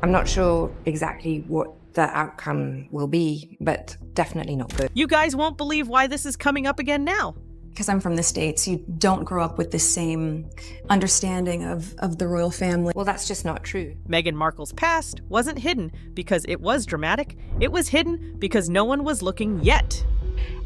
I'm not sure exactly what the outcome will be, but definitely not good. You guys won't believe why this is coming up again now. Because I'm from the States, you don't grow up with the same understanding of the royal family. Well, that's just not true. Meghan Markle's past wasn't hidden because it was dramatic. It was hidden because no one was looking yet.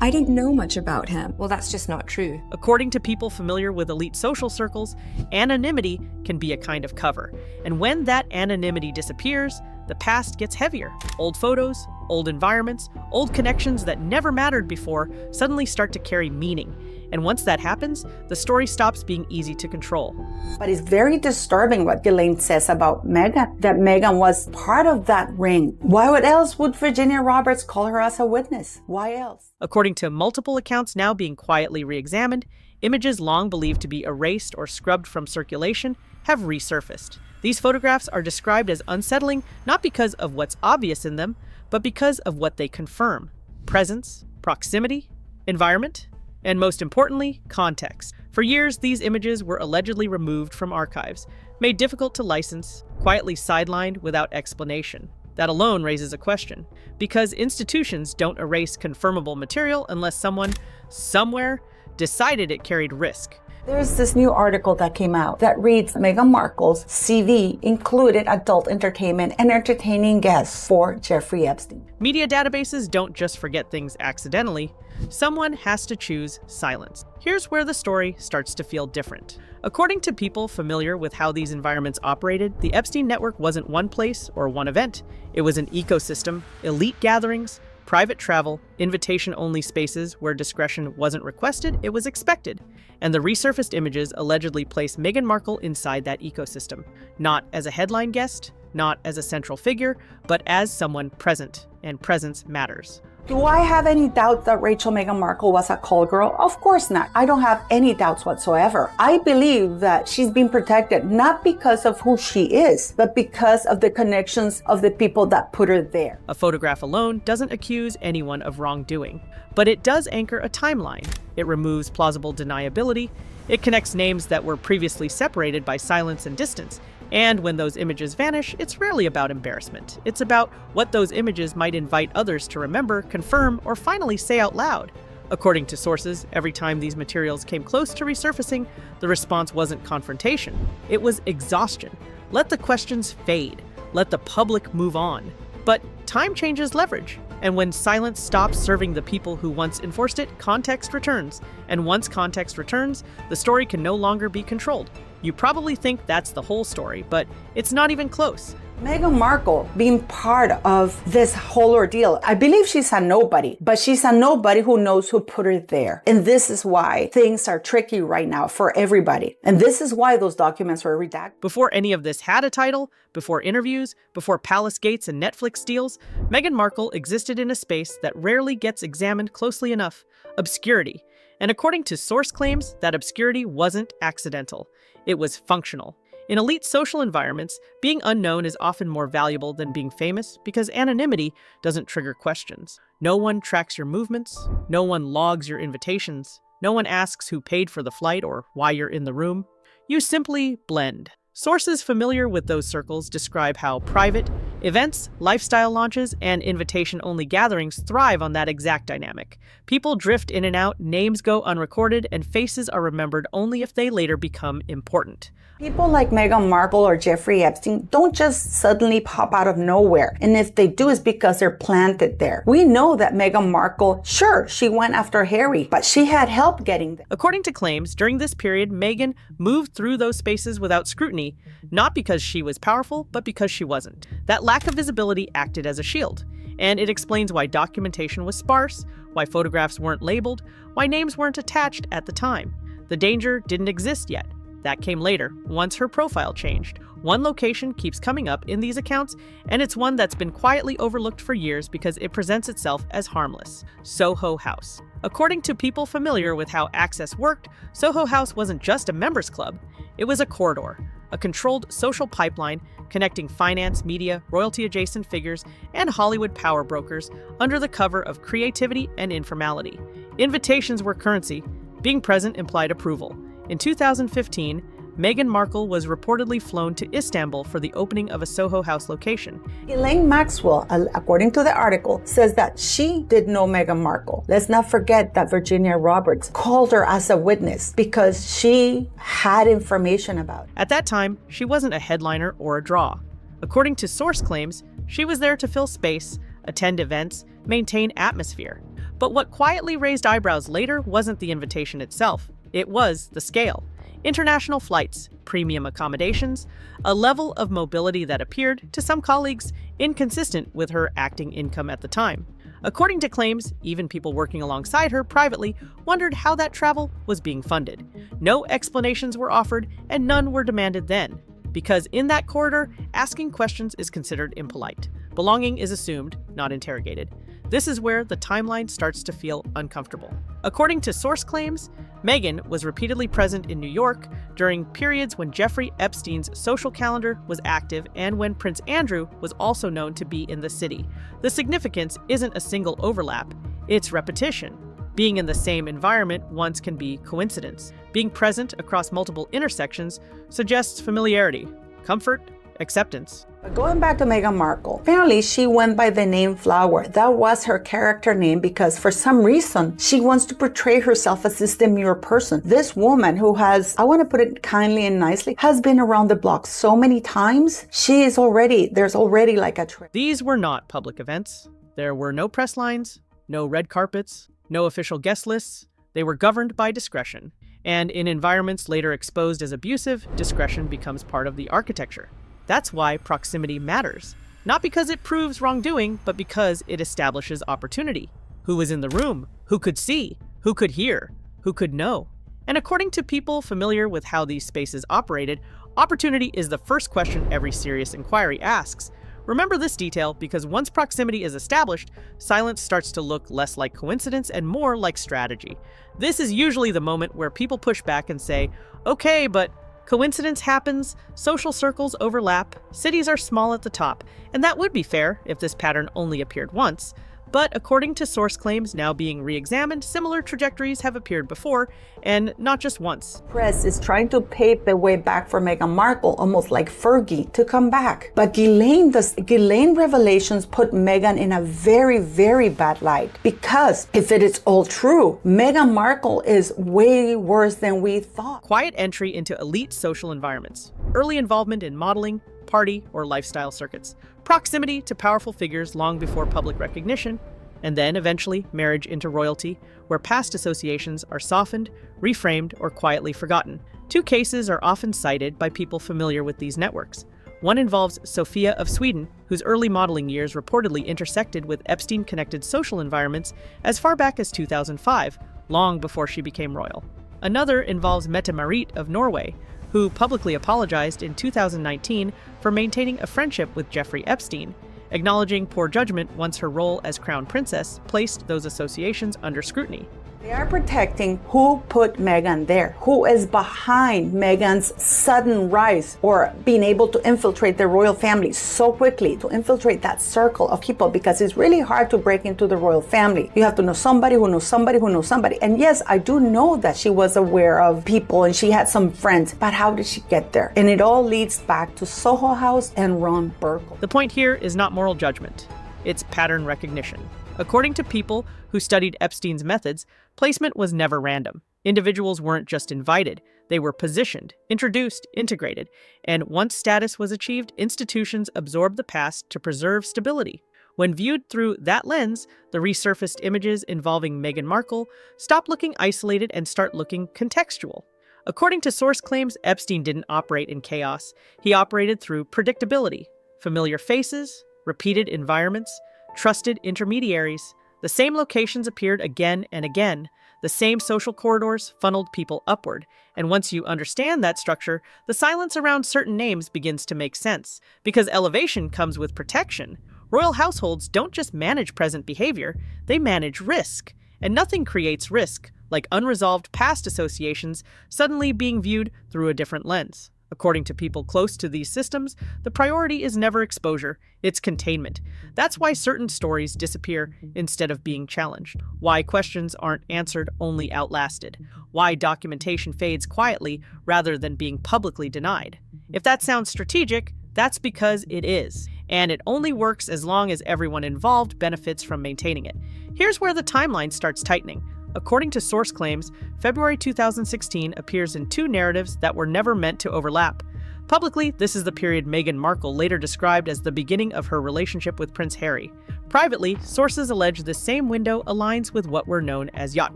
I didn't know much about him. Well, that's just not true. According to people familiar with elite social circles, anonymity can be a kind of cover. And when that anonymity disappears, the past gets heavier. Old photos, old environments, old connections that never mattered before suddenly start to carry meaning. And once that happens, the story stops being easy to control. But it's very disturbing what Ghislaine says about Meghan, that Meghan was part of that ring. Why else would Virginia Roberts call her as a witness? Why else? According to multiple accounts now being quietly re-examined, images long believed to be erased or scrubbed from circulation have resurfaced. These photographs are described as unsettling not because of what's obvious in them, but because of what they confirm: presence, proximity, environment, and most importantly, context. For years, these images were allegedly removed from archives, made difficult to license, quietly sidelined without explanation. That alone raises a question, because institutions don't erase confirmable material unless someone, somewhere, decided it carried risk. There's this new article that came out that reads Meghan Markle's CV included adult entertainment and entertaining guests for Jeffrey Epstein. Media databases don't just forget things accidentally. Someone has to choose silence. Here's where the story starts to feel different. According to people familiar with how these environments operated, the Epstein network wasn't one place or one event. It was an ecosystem, elite gatherings, private travel, invitation-only spaces where discretion wasn't requested, it was expected. And the resurfaced images allegedly place Meghan Markle inside that ecosystem, not as a headline guest, not as a central figure, but as someone present, and presence matters. Do I have any doubt that Rachel Meghan Markle was a call girl? Of course not. I don't have any doubts whatsoever. I believe that she's been protected not because of who she is, but because of the connections of the people that put her there. A photograph alone doesn't accuse anyone of wrongdoing, but it does anchor a timeline. It removes plausible deniability. It connects names that were previously separated by silence and distance. And when those images vanish, it's rarely about embarrassment. It's about what those images might invite others to remember, confirm, or finally say out loud. According to sources, every time these materials came close to resurfacing, the response wasn't confrontation. It was exhaustion. Let the questions fade. Let the public move on. But time changes leverage. And when silence stops serving the people who once enforced it, context returns. And once context returns, the story can no longer be controlled. You probably think that's the whole story, but it's not even close. Meghan Markle being part of this whole ordeal, I believe she's a nobody, but she's a nobody who knows who put her there. And this is why things are tricky right now for everybody. And this is why those documents were redacted. Before any of this had a title, before interviews, before palace gates and Netflix deals, Meghan Markle existed in a space that rarely gets examined closely enough: obscurity. And according to source claims, that obscurity wasn't accidental. It was functional. In elite social environments, being unknown is often more valuable than being famous because anonymity doesn't trigger questions. No one tracks your movements. No one logs your invitations. No one asks who paid for the flight or why you're in the room. You simply blend. Sources familiar with those circles describe how private events, lifestyle launches, and invitation-only gatherings thrive on that exact dynamic. People drift in and out, names go unrecorded, and faces are remembered only if they later become important. People like Meghan Markle or Jeffrey Epstein don't just suddenly pop out of nowhere. And if they do, it's because they're planted there. We know that Meghan Markle, sure, she went after Harry, but she had help getting there. According to claims, during this period, Meghan moved through those spaces without scrutiny, not because she was powerful, but because she wasn't. That lack of visibility acted as a shield. And it explains why documentation was sparse, why photographs weren't labeled, why names weren't attached at the time. The danger didn't exist yet. That came later, once her profile changed. One location keeps coming up in these accounts, and it's one that's been quietly overlooked for years because it presents itself as harmless: Soho House. According to people familiar with how access worked, Soho House wasn't just a members club. It was a corridor, a controlled social pipeline connecting finance, media, royalty-adjacent figures, and Hollywood power brokers under the cover of creativity and informality. Invitations were currency. Being present implied approval. In 2015, Meghan Markle was reportedly flown to Istanbul for the opening of a Soho House location. Ghislaine Maxwell, according to the article, says that she did know Meghan Markle. Let's not forget that Virginia Roberts called her as a witness because she had information about it. At that time, she wasn't a headliner or a draw. According to source claims, she was there to fill space, attend events, maintain atmosphere. But what quietly raised eyebrows later wasn't the invitation itself. It was the scale. International flights, premium accommodations, a level of mobility that appeared, to some colleagues, inconsistent with her acting income at the time. According to claims, even people working alongside her privately wondered how that travel was being funded. No explanations were offered, and none were demanded then. Because in that corridor, asking questions is considered impolite. Belonging is assumed, not interrogated. This is where the timeline starts to feel uncomfortable. According to source claims, Meghan was repeatedly present in New York during periods when Jeffrey Epstein's social calendar was active and when Prince Andrew was also known to be in the city. The significance isn't a single overlap, it's repetition. Being in the same environment once can be coincidence. Being present across multiple intersections suggests familiarity, comfort, acceptance. But going back to Meghan Markle, apparently she went by the name Flower. That was her character name because for some reason she wants to portray herself as this demure person. This woman who has, I want to put it kindly and nicely, has been around the block so many times. There's already like a trend. These were not public events. There were no press lines, no red carpets, no official guest lists. They were governed by discretion. And in environments later exposed as abusive, discretion becomes part of the architecture. That's why proximity matters. Not because it proves wrongdoing, but because it establishes opportunity. Who was in the room? Who could see? Who could hear? Who could know? And according to people familiar with how these spaces operated, opportunity is the first question every serious inquiry asks. Remember this detail because once proximity is established, silence starts to look less like coincidence and more like strategy. This is usually the moment where people push back and say, okay, but coincidence happens, social circles overlap, cities are small at the top, and that would be fair if this pattern only appeared once. But according to source claims now being re-examined, similar trajectories have appeared before, and not just once. Press is trying to pave the way back for Meghan Markle, almost like Fergie, to come back. But Ghislaine revelations put Meghan in a very, very bad light. Because if it is all true, Meghan Markle is way worse than we thought. Quiet entry into elite social environments. Early involvement in modeling, party, or lifestyle circuits. Proximity to powerful figures long before public recognition, and then eventually marriage into royalty, where past associations are softened, reframed, or quietly forgotten. Two cases are often cited by people familiar with these networks. One involves Sofia of Sweden, whose early modeling years reportedly intersected with Epstein-connected social environments as far back as 2005, long before she became royal. Another involves Mette-Marit of Norway, who publicly apologized in 2019 for maintaining a friendship with Jeffrey Epstein, acknowledging poor judgment once her role as crown princess placed those associations under scrutiny. They are protecting who put Meghan there, who is behind Meghan's sudden rise or being able to infiltrate the royal family so quickly, to infiltrate that circle of people, because it's really hard to break into the royal family. You have to know somebody who knows somebody who knows somebody. And yes, I do know that she was aware of people and she had some friends, but how did she get there? And it all leads back to Soho House and Ron Burkle. The point here is not moral judgment, it's pattern recognition. According to people who studied Epstein's methods, placement was never random. Individuals weren't just invited, they were positioned, introduced, integrated, and once status was achieved, institutions absorbed the past to preserve stability. When viewed through that lens, the resurfaced images involving Meghan Markle stop looking isolated and start looking contextual. According to source claims, Epstein didn't operate in chaos. He operated through predictability, familiar faces, repeated environments, trusted intermediaries. The same locations appeared again and again. The same social corridors funneled people upward. And once you understand that structure, the silence around certain names begins to make sense. Because elevation comes with protection. Royal households don't just manage present behavior, they manage risk. And nothing creates risk like unresolved past associations suddenly being viewed through a different lens. According to people close to these systems, the priority is never exposure, it's containment. That's why certain stories disappear instead of being challenged, why questions aren't answered, only outlasted, why documentation fades quietly rather than being publicly denied. If that sounds strategic, that's because it is, and it only works as long as everyone involved benefits from maintaining it. Here's where the timeline starts tightening. According to source claims, February 2016 appears in two narratives that were never meant to overlap. Publicly, this is the period Meghan Markle later described as the beginning of her relationship with Prince Harry. Privately, sources allege the same window aligns with what were known as Yacht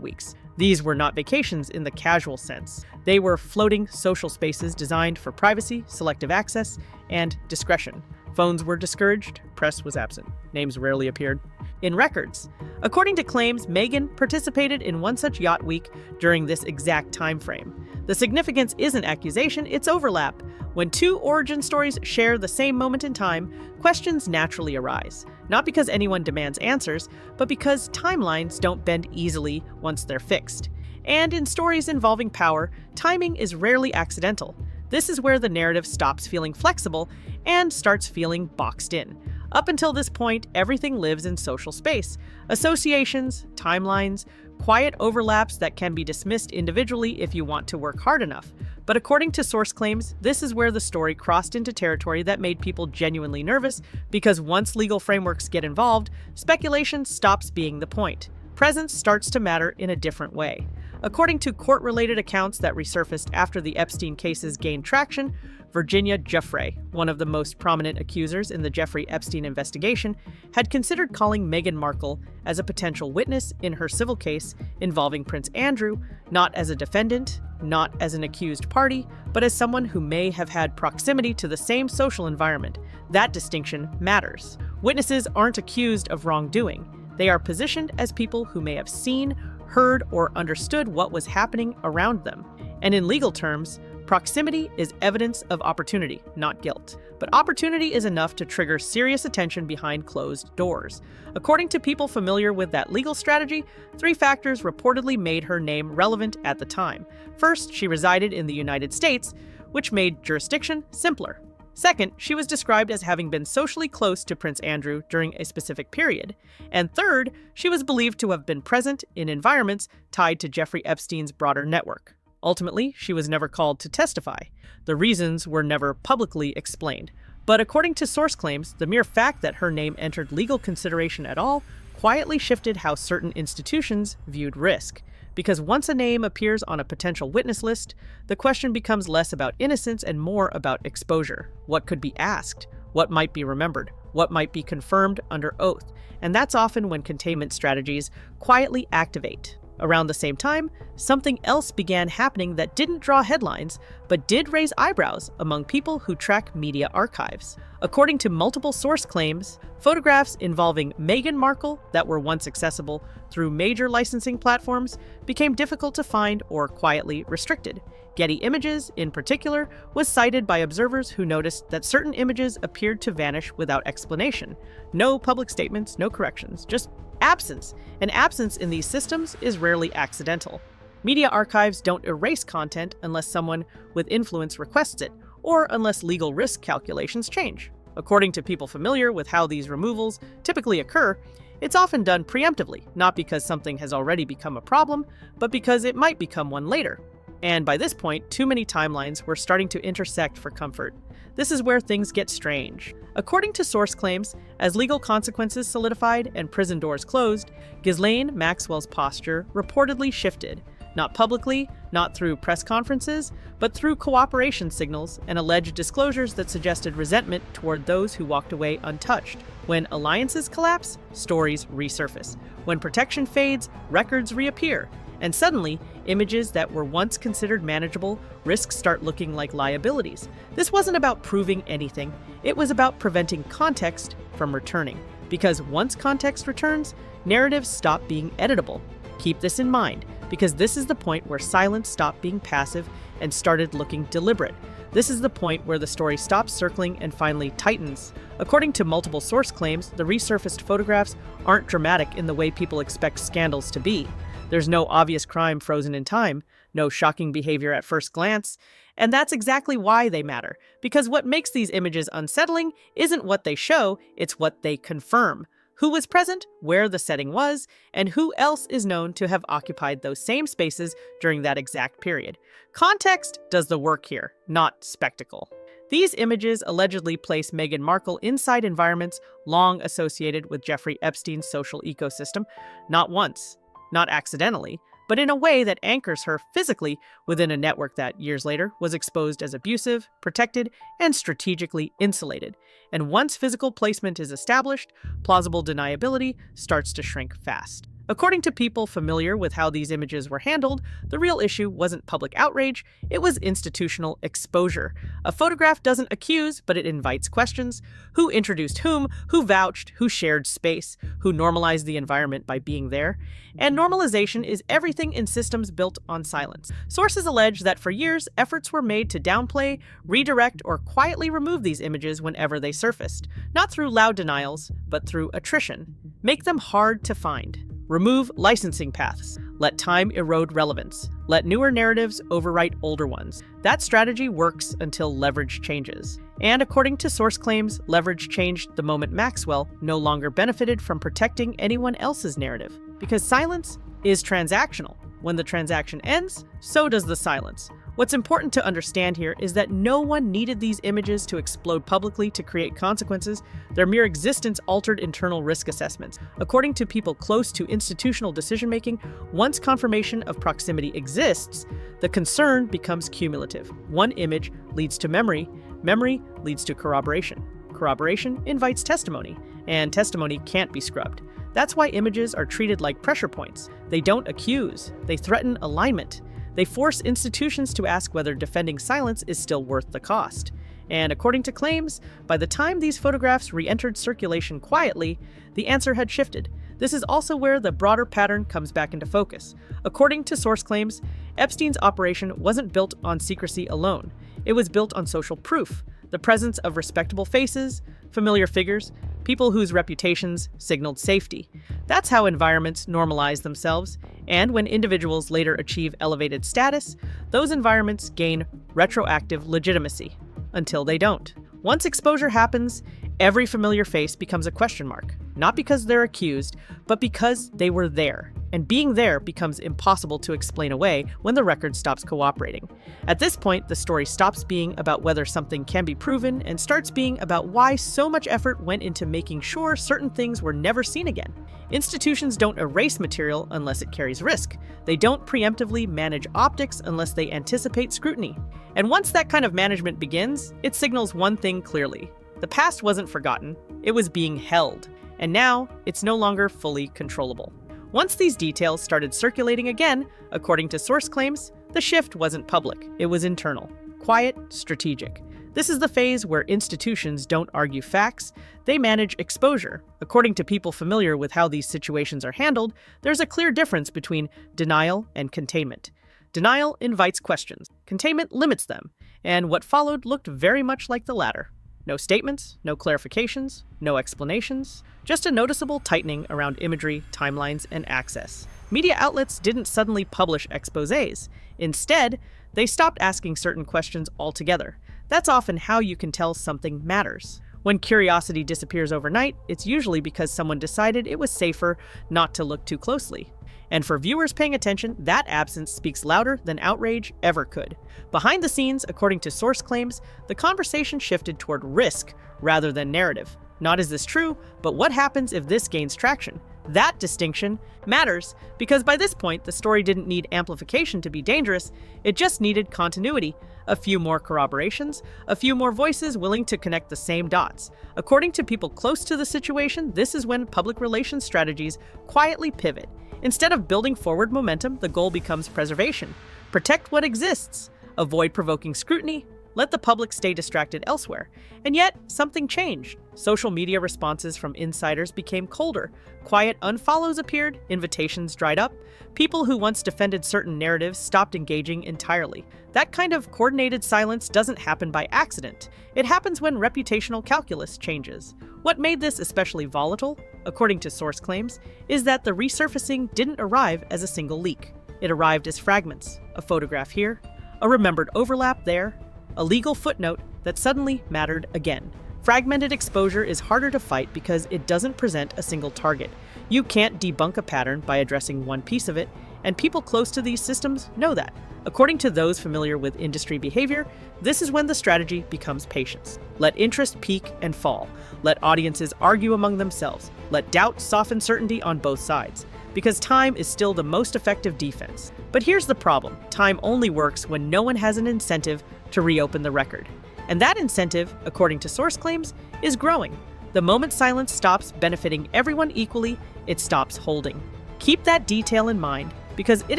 Weeks. These were not vacations in the casual sense. They were floating social spaces designed for privacy, selective access, and discretion. Phones were discouraged, press was absent. Names rarely appeared in records. According to claims, Meghan participated in one such yacht week during this exact time frame. The significance isn't accusation, it's overlap. When two origin stories share the same moment in time, questions naturally arise. Not because anyone demands answers, but because timelines don't bend easily once they're fixed. And in stories involving power, timing is rarely accidental. This is where the narrative stops feeling flexible and starts feeling boxed in. Up until this point, everything lives in social space. Associations, timelines, quiet overlaps that can be dismissed individually if you want to work hard enough. But according to source claims, this is where the story crossed into territory that made people genuinely nervous, because once legal frameworks get involved, speculation stops being the point. Presence starts to matter in a different way. According to court-related accounts that resurfaced after the Epstein cases gained traction, Virginia Giuffre, one of the most prominent accusers in the Jeffrey Epstein investigation, had considered calling Meghan Markle as a potential witness in her civil case involving Prince Andrew, not as a defendant, not as an accused party, but as someone who may have had proximity to the same social environment. That distinction matters. Witnesses aren't accused of wrongdoing. They are positioned as people who may have seen, heard, or understood what was happening around them. And in legal terms, proximity is evidence of opportunity, not guilt. But opportunity is enough to trigger serious attention behind closed doors. According to people familiar with that legal strategy, 3 factors reportedly made her name relevant at the time. First, she resided in the United States, which made jurisdiction simpler. Second, she was described as having been socially close to Prince Andrew during a specific period. And third, she was believed to have been present in environments tied to Jeffrey Epstein's broader network. Ultimately, she was never called to testify. The reasons were never publicly explained. But according to source claims, the mere fact that her name entered legal consideration at all quietly shifted how certain institutions viewed risk. Because once a name appears on a potential witness list, the question becomes less about innocence and more about exposure. What could be asked? What might be remembered? What might be confirmed under oath? And that's often when containment strategies quietly activate. Around the same time, something else began happening that didn't draw headlines, but did raise eyebrows among people who track media archives. According to multiple source claims, photographs involving Meghan Markle that were once accessible through major licensing platforms became difficult to find or quietly restricted. Getty Images, in particular, was cited by observers who noticed that certain images appeared to vanish without explanation. No public statements, no corrections, just absence. And absence in these systems is rarely accidental. Media archives don't erase content unless someone with influence requests it, or unless legal risk calculations change. According to people familiar with how these removals typically occur, it's often done preemptively, not because something has already become a problem, but because it might become one later. And by this point, too many timelines were starting to intersect for comfort. This is where things get strange. According to source claims, as legal consequences solidified and prison doors closed, Ghislaine Maxwell's posture reportedly shifted. Not publicly, not through press conferences, but through cooperation signals and alleged disclosures that suggested resentment toward those who walked away untouched. When alliances collapse, stories resurface. When protection fades, records reappear. And suddenly, images that were once considered manageable risks start looking like liabilities. This wasn't about proving anything. It was about preventing context from returning. Because once context returns, narratives stop being editable. Keep this in mind, because this is the point where silence stopped being passive and started looking deliberate. This is the point where the story stops circling and finally tightens. According to multiple source claims, the resurfaced photographs aren't dramatic in the way people expect scandals to be. There's no obvious crime frozen in time, no shocking behavior at first glance, And that's exactly why they matter, because what makes these images unsettling isn't what they show, it's what they confirm. Who was present, where the setting was, and who else is known to have occupied those same spaces during that exact period. Context does the work here, not spectacle. These images allegedly place Meghan Markle inside environments long associated with Jeffrey Epstein's social ecosystem, not once, not accidentally, but in a way that anchors her physically within a network that, years later, was exposed as abusive, protected, and strategically insulated. And once physical placement is established, plausible deniability starts to shrink fast. According to people familiar with how these images were handled, the real issue wasn't public outrage, it was institutional exposure. A photograph doesn't accuse, but it invites questions. Who introduced whom? Who vouched? Who shared space? Who normalized the environment by being there? And normalization is everything in systems built on silence. Sources allege that for years, efforts were made to downplay, redirect, or quietly remove these images whenever they surfaced. Not through loud denials, but through attrition. Make them hard to find. Remove licensing paths. Let time erode relevance. Let newer narratives overwrite older ones. That strategy works until leverage changes. And according to source claims, leverage changed the moment Maxwell no longer benefited from protecting anyone else's narrative. Because silence is transactional. When the transaction ends, so does the silence. What's important to understand here is that no one needed these images to explode publicly to create consequences. Their mere existence altered internal risk assessments. According to people close to institutional decision-making, once confirmation of proximity exists, the concern becomes cumulative. One image leads to memory. Memory leads to corroboration. Corroboration invites testimony, and testimony can't be scrubbed. That's why images are treated like pressure points. They don't accuse, they threaten alignment. They force institutions to ask whether defending silence is still worth the cost. And according to claims, by the time these photographs re-entered circulation quietly, the answer had shifted. This is also where the broader pattern comes back into focus. According to source claims, Epstein's operation wasn't built on secrecy alone. It was built on social proof, the presence of respectable faces, familiar figures, people whose reputations signaled safety. That's how environments normalize themselves, and when individuals later achieve elevated status, those environments gain retroactive legitimacy, until they don't. Once exposure happens, every familiar face becomes a question mark, not because they're accused, but because they were there. And being there becomes impossible to explain away when the record stops cooperating. At this point, the story stops being about whether something can be proven and starts being about why so much effort went into making sure certain things were never seen again. Institutions don't erase material unless it carries risk. They don't preemptively manage optics unless they anticipate scrutiny. And once that kind of management begins, it signals one thing clearly. The past wasn't forgotten, it was being held. And now, it's no longer fully controllable. Once these details started circulating again, according to source claims, the shift wasn't public, it was internal, quiet, strategic. This is the phase where institutions don't argue facts, they manage exposure. According to people familiar with how these situations are handled, there's a clear difference between denial and containment. Denial invites questions, containment limits them, and what followed looked very much like the latter. No statements, no clarifications, no explanations, just a noticeable tightening around imagery, timelines, and access. Media outlets didn't suddenly publish exposés. Instead, they stopped asking certain questions altogether. That's often how you can tell something matters. When curiosity disappears overnight, it's usually because someone decided it was safer not to look too closely. And for viewers paying attention, that absence speaks louder than outrage ever could. Behind the scenes, according to source claims, the conversation shifted toward risk rather than narrative. Not is this true, but what happens if this gains traction? That distinction matters because by this point, the story didn't need amplification to be dangerous, it just needed continuity. A few more corroborations, a few more voices willing to connect the same dots. According to people close to the situation, this is when public relations strategies quietly pivot. Instead of building forward momentum, the goal becomes preservation. Protect what exists. Avoid provoking scrutiny. Let the public stay distracted elsewhere. And yet, something changed. Social media responses from insiders became colder. Quiet unfollows appeared, invitations dried up. People who once defended certain narratives stopped engaging entirely. That kind of coordinated silence doesn't happen by accident. It happens when reputational calculus changes. What made this especially volatile, according to source claims, is that the resurfacing didn't arrive as a single leak. It arrived as fragments, a photograph here, a remembered overlap there, a legal footnote that suddenly mattered again. Fragmented exposure is harder to fight because it doesn't present a single target. You can't debunk a pattern by addressing one piece of it, and people close to these systems know that. According to those familiar with industry behavior, this is when the strategy becomes patience. Let interest peak and fall. Let audiences argue among themselves. Let doubt soften certainty on both sides. Because time is still the most effective defense. But here's the problem. Time only works when no one has an incentive to reopen the record. And that incentive, according to source claims, is growing. The moment silence stops benefiting everyone equally, it stops holding. Keep that detail in mind, because it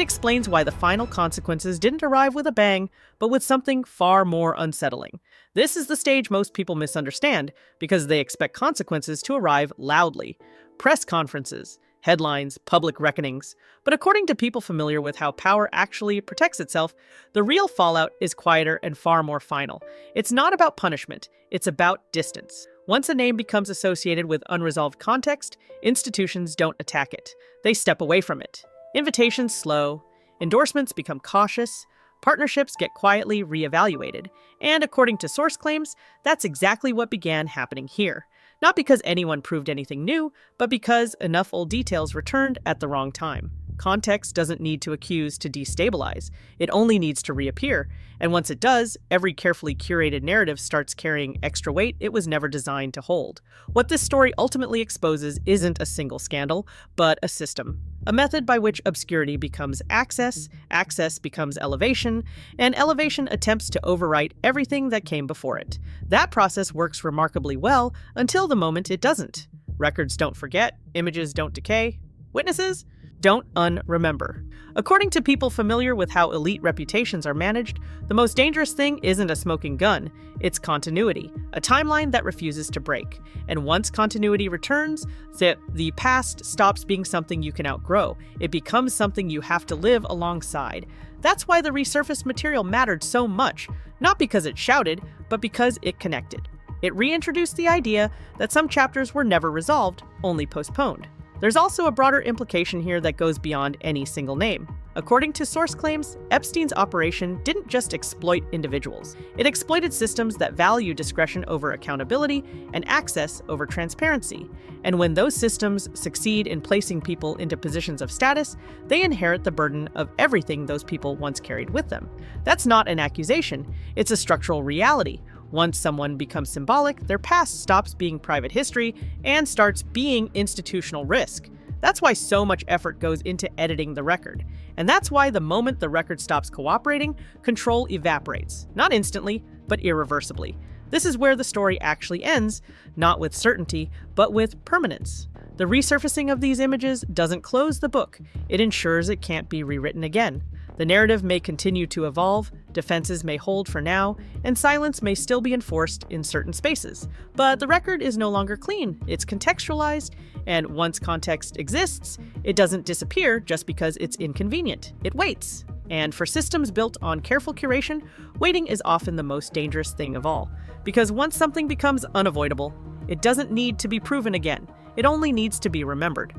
explains why the final consequences didn't arrive with a bang, but with something far more unsettling. This is the stage most people misunderstand, because they expect consequences to arrive loudly. Press conferences, headlines, public reckonings. But according to people familiar with how power actually protects itself, the real fallout is quieter and far more final. It's not about punishment, it's about distance. Once a name becomes associated with unresolved context, institutions don't attack it. They step away from it. Invitations slow, endorsements become cautious, partnerships get quietly reevaluated, and according to source claims, that's exactly what began happening here. Not because anyone proved anything new, but because enough old details returned at the wrong time. Context doesn't need to accuse to destabilize. It only needs to reappear. And once it does, every carefully curated narrative starts carrying extra weight it was never designed to hold. What this story ultimately exposes isn't a single scandal, but a system. A method by which obscurity becomes access, access becomes elevation, and elevation attempts to overwrite everything that came before it. That process works remarkably well until the moment it doesn't. Records don't forget, images don't decay, witnesses don't unremember. According to people familiar with how elite reputations are managed, the most dangerous thing isn't a smoking gun, it's continuity, a timeline that refuses to break. And once continuity returns, the past stops being something you can outgrow. It becomes something you have to live alongside. That's why the resurfaced material mattered so much, not because it shouted, but because it connected. It reintroduced the idea that some chapters were never resolved, only postponed. There's also a broader implication here that goes beyond any single name. According to source claims, Epstein's operation didn't just exploit individuals. It exploited systems that value discretion over accountability and access over transparency. And when those systems succeed in placing people into positions of status, they inherit the burden of everything those people once carried with them. That's not an accusation, it's a structural reality. Once someone becomes symbolic, their past stops being private history and starts being institutional risk. That's why so much effort goes into editing the record. And that's why the moment the record stops cooperating, control evaporates. Not instantly, but irreversibly. This is where the story actually ends, not with certainty, but with permanence. The resurfacing of these images doesn't close the book. It ensures it can't be rewritten again. The narrative may continue to evolve, defenses may hold for now, and silence may still be enforced in certain spaces. But the record is no longer clean, it's contextualized, and once context exists, it doesn't disappear just because it's inconvenient. It waits. And for systems built on careful curation, waiting is often the most dangerous thing of all. Because once something becomes unavoidable, it doesn't need to be proven again. It only needs to be remembered.